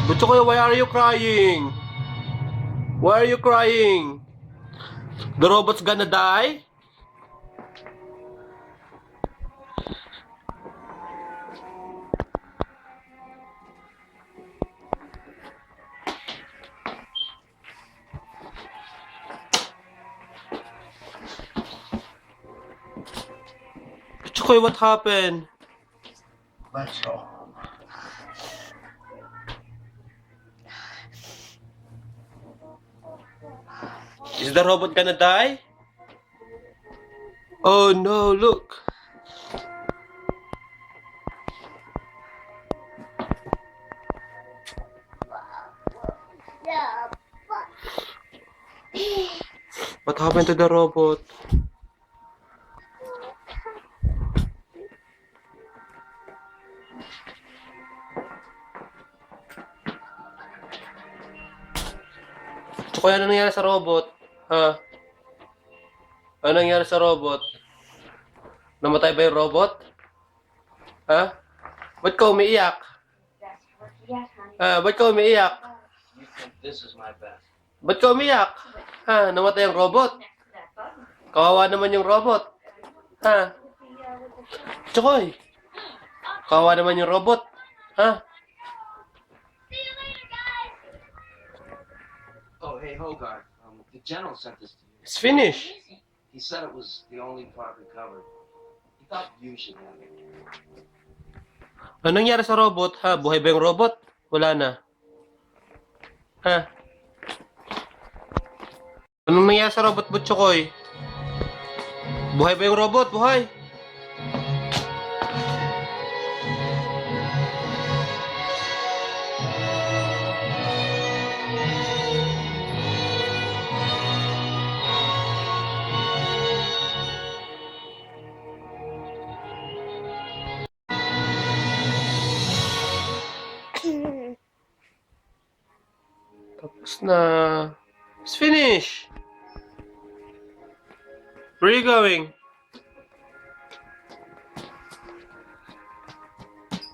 Butchokoy, why are you crying? Why are you crying? The robot's gonna die? Butchokoy, what happened? Let's go home. Is the robot gonna die? Oh no, look. What happened to the robot? Tsaka ano nangyari sa robot? Ha? Ano nangyari sa robot? Namatay ba yung robot? Ha? Ba't ka umiiyak? Ba't ka umiiyak? You think this is my best? Ba't ka umiiyak? Ha? Namatay yung robot? Kawawa naman yung robot. Ha? Tsokoy! Kawawa naman yung robot. Ha? Oh, hey, Hogarth. The general sent this to you. It's finished. He said it was the only part recovered. He thought you should have it. Ano nangyari sa robot? Ha? Buhay ba yung robot? Wala na. Ha? Anong nangyari sa robot, Butchokoy? Buhay ba yung robot? Buhay! Tapos na. It's finished! Where are you going?